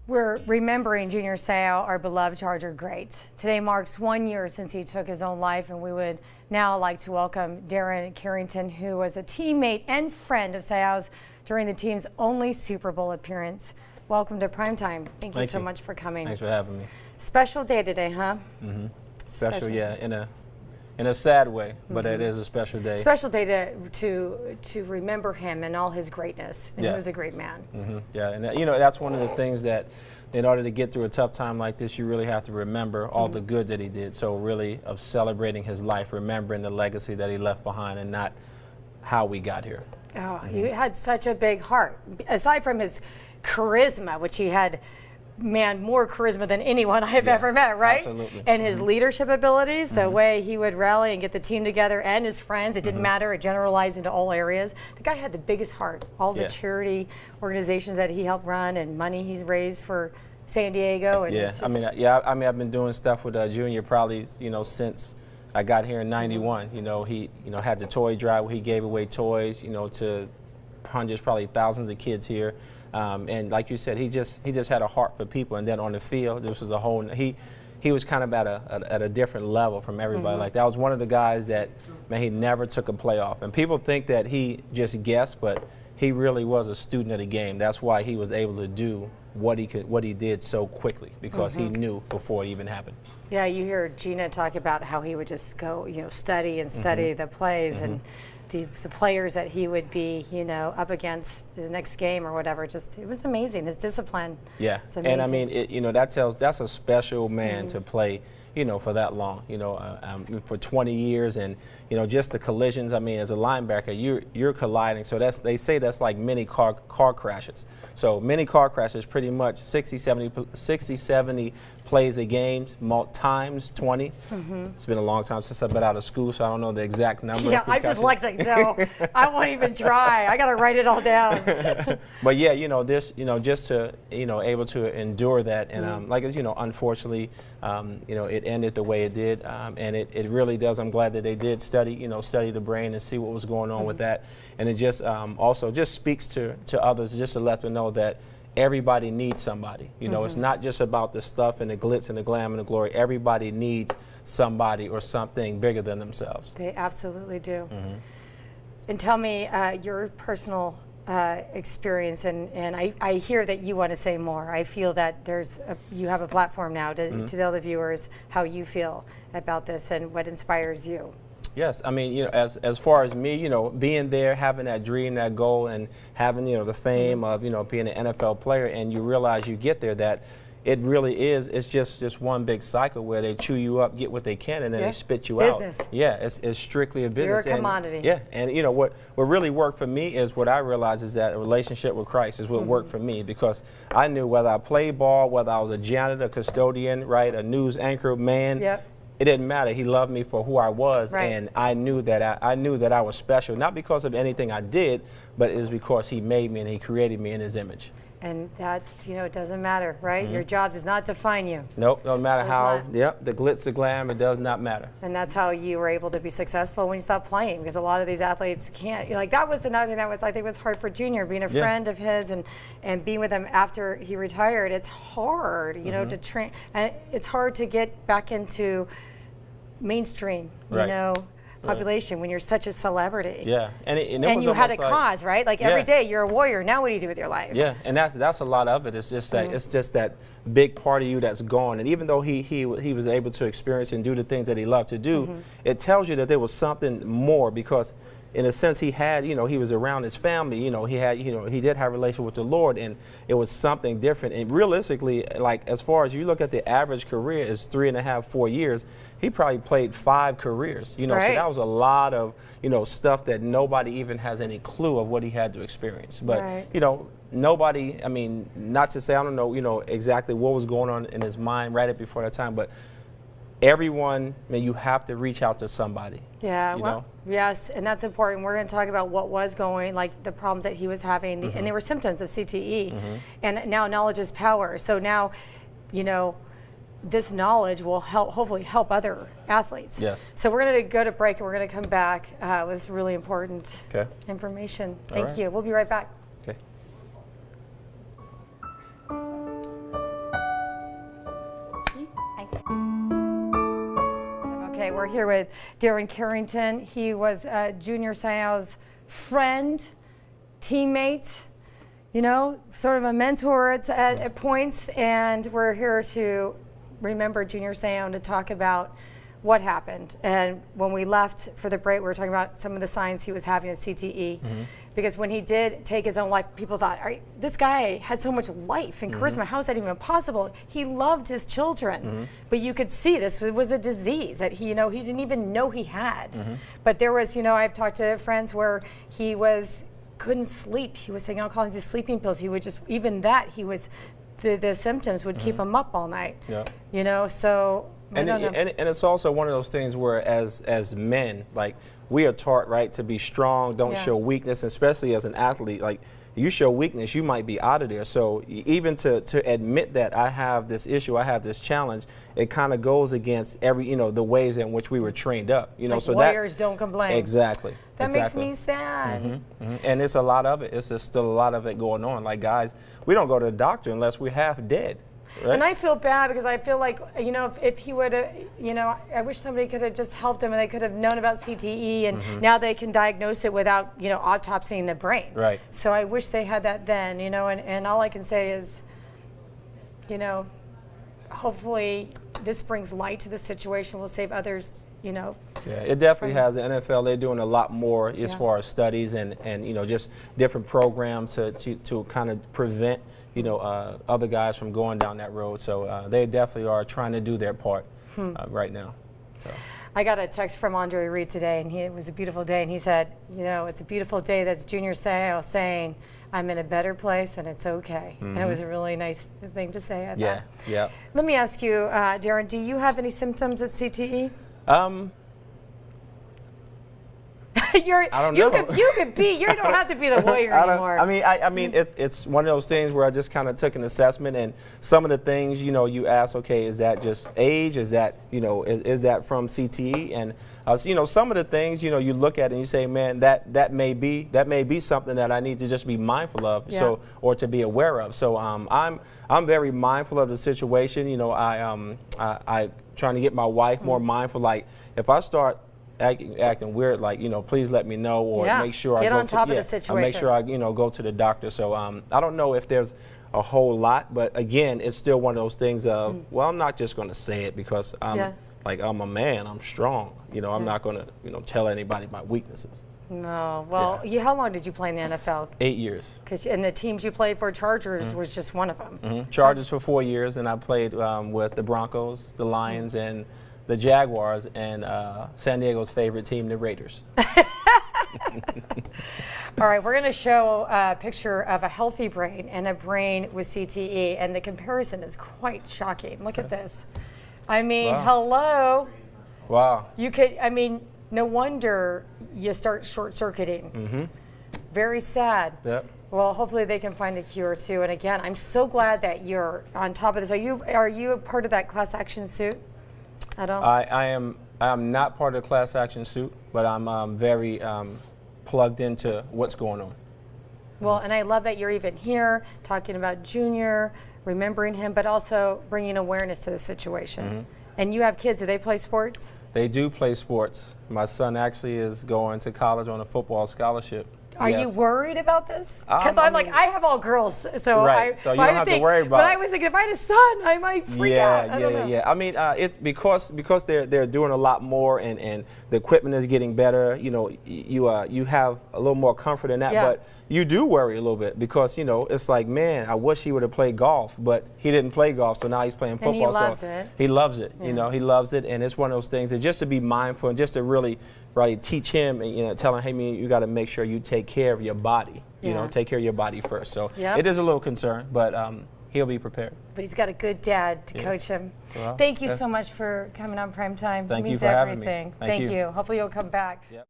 We're remembering Junior Seau, our beloved Charger great. Today marks 1 year since he took his own life, and we would now like to welcome Darren Carrington, who was a teammate and friend of Seau's during the team's only Super Bowl appearance. Welcome to Primetime. Thank you so much for coming. Thanks for having me. Special day today, huh? Mm-hmm. Special, yeah, in a sad way, but it is a special day. Special day to remember him and all his greatness. And he was a great man. Yeah, and you know, that's one of the things that in order to get through a tough time like this, you really have to remember all the good that he did. So really of celebrating his life, remembering the legacy that he left behind and not how we got here. Oh, he had such a big heart. Aside from his charisma, which he had, man, more charisma than anyone I've ever met, right? Absolutely. And his leadership abilities, the way he would rally and get the team together and his friends, it didn't matter, it generalized into all areas. The guy had the biggest heart. All the charity organizations that he helped run and money he's raised for San Diego. And I mean, I've been doing stuff with Junior probably, since I got here in '91. He, had the toy drive where he gave away toys, to hundreds, probably thousands of kids here. And like you said, he just had a heart for people. And then on the field, this was a whole. He was kind of at a different level from everybody. Like that was one of the guys that, man, he never took a playoff. And people think that he just guessed, but he really was a student of the game. That's why he was able to do what he did so quickly, because he knew before it even happened. Yeah, you hear Gina talk about how he would just go, study and study the plays and the players that he would be, up against the next game or whatever. Just, it was amazing, his discipline. Yeah, and I mean, that's a special man to play, for that long, for 20 years, and just the collisions. I mean, as a linebacker, you're colliding. So they say that's like mini car crashes. So mini car crashes, pretty much 60, 70 plays a game, times 20. It's been a long time since I've been out of school, so I don't know the exact number. Yeah, I just like saying no. I won't even try. I got to write it all down. But yeah, just to able to endure that, and unfortunately, it ended the way it did, and it really does. I'm glad that they did study the brain and see what was going on with that, and it just also just speaks to others, just to let them know that everybody needs somebody. It's not just about the stuff and the glitz and the glam and the glory. Everybody needs somebody or something bigger than themselves. They absolutely do. And tell me your personal experience, and I hear that you want to say more. I feel that you have a platform now to tell the viewers how you feel about this and what inspires you. Yes, I mean, as far as me, being there, having that dream, that goal, and having, the fame of, being an NFL player, and you realize you get there, that it really is, it's just one big cycle where they chew you up, get what they can, and then they spit you out. Yeah, it's strictly a business. You're a commodity. Yeah, and what really worked for me is what I realized is that a relationship with Christ is what worked for me, because I knew whether I played ball, whether I was a janitor, custodian, right, a news anchor, man, it didn't matter. He loved me for who I was, and I knew that I was special, not because of anything I did, but it was because he made me and he created me in his image. And that's, it doesn't matter, right? Your job does not define you. Nope, no matter how, the glitz, the glam, it does not matter. And that's how you were able to be successful when you stopped playing, because a lot of these athletes can't. Like, that was another thing that was, I think, was hard for Junior, being a friend of his and being with him after he retired. It's hard, to train, and it's hard to get back into mainstream, population when you're such a celebrity. Yeah, and you had a cause, right? Like every day you're a warrior. Now what do you do with your life? Yeah, and that's a lot of it. It's just that it's just that big part of you that's gone. And even though he was able to experience and do the things that he loved to do, it tells you that there was something more, because in a sense he had, he was around his family, he had, he did have a relationship with the Lord, and it was something different. And realistically, like, as far as you look at the average career is 3.5, 4 years, he probably played 5 careers, so that was a lot of, stuff that nobody even has any clue of what he had to experience. But, nobody, I mean, not to say, I don't know, exactly what was going on in his mind right before that time, but everyone, you have to reach out to somebody. Yeah, well, yes, and that's important. We're going to talk about what was going, like the problems that he was having, and they were symptoms of CTE. And now knowledge is power. So now, this knowledge will hopefully help other athletes. Yes. So we're going to go to break, and we're going to come back with really important information. Thank you. We'll be right back. Okay. We're here with Darren Carrington. He was Junior Seau's friend, teammate, you know, sort of a mentor at points, and we're here to remember Junior Seau and to talk about what happened. And when we left for the break, we were talking about some of the signs he was having of CTE. Because when he did take his own life, people thought, this guy had so much life and charisma. How is that even possible? He loved his children, but you could see this was a disease that he didn't even know he had. But there was, I've talked to friends where he couldn't sleep. He was taking all kinds of sleeping pills. He would just, even that, the symptoms would keep him up all night. So. And it's also one of those things where as men, like, we are taught, right, to be strong, don't show weakness, especially as an athlete. Like, you show weakness, you might be out of there. So even to admit that I have this issue, I have this challenge, it kind of goes against the ways in which we were trained up. Like so warriors don't complain. Exactly. That makes me sad. And it's a lot of it. It's just still a lot of it going on. Like, guys, we don't go to the doctor unless we're half dead. Right. And I feel bad because I feel like, if he would have, I wish somebody could have just helped him and they could have known about CTE, and now they can diagnose it without, autopsying the brain. Right. So I wish they had that then, and all I can say is, hopefully this brings light to the situation, will save others, Yeah, it definitely has. The NFL, they're doing a lot more as far as studies and just different programs to kind of prevent other guys from going down that road. So they definitely are trying to do their part right now. So. I got a text from Andre Reed today, and it was a beautiful day, and he said, it's a beautiful day. That's Junior Seau saying, I'm in a better place and it's okay. And it was a really nice thing to say. Yeah. Let me ask you, Darren, do you have any symptoms of CTE? I don't know. You don't have to be the warrior anymore. I mean, it's one of those things where I just kind of took an assessment, and some of the things, you ask, okay, is that just age? Is that, is that from CTE? And some of the things, you look at it and you say, man, that may be something that I need to just be mindful of, or to be aware of. So I'm very mindful of the situation. I trying to get my wife more mindful. Like, if I start acting weird, like, please let me know, or make sure I get go on top of the situation. Make sure I go to the doctor. So I don't know if there's a whole lot, but again, it's still one of those things of, well, I'm not just going to say it because I'm a man, I'm strong. I'm not going to tell anybody my weaknesses. No. Well, how long did you play in the NFL? 8 years. And the teams you played for, Chargers was just one of them. Chargers for 4 years, and I played with the Broncos, the Lions, and the Jaguars, and San Diego's favorite team, the Raiders. All right, we're going to show a picture of a healthy brain and a brain with CTE, and the comparison is quite shocking. Look at this. I mean, hello. Wow. No wonder you start short-circuiting. Very sad. Yep. Well, hopefully they can find a cure too. And again, I'm so glad that you're on top of this. Are you a part of that class action suit at all? I am not part of the class action suit, but I'm very plugged into what's going on. Well, and I love that you're even here talking about Junior, remembering him, but also bringing awareness to the situation. And you have kids. Do they play sports? They do play sports. My son actually is going to college on a football scholarship. Are you worried about this? Because I have all girls, so so you don't have to worry about it. But I was thinking, if I had a son, I might freak out. Yeah. I mean, it's because they're doing a lot more, and the equipment is getting better. You have a little more comfort in that, but you do worry a little bit because it's like, man, I wish he would have played golf, but he didn't play golf, so now he's playing football. And he loves it. He loves it. He loves it, and it's one of those things that just to be mindful and just to really teach him, and tell him, hey, man, you got to make sure you take care of your body. Take care of your body first. So it is a little concern, but he'll be prepared. But he's got a good dad to coach him. Well, thank you so much for coming on Prime Time. Thank you for having me. Thank you. Hopefully you'll come back. Yep.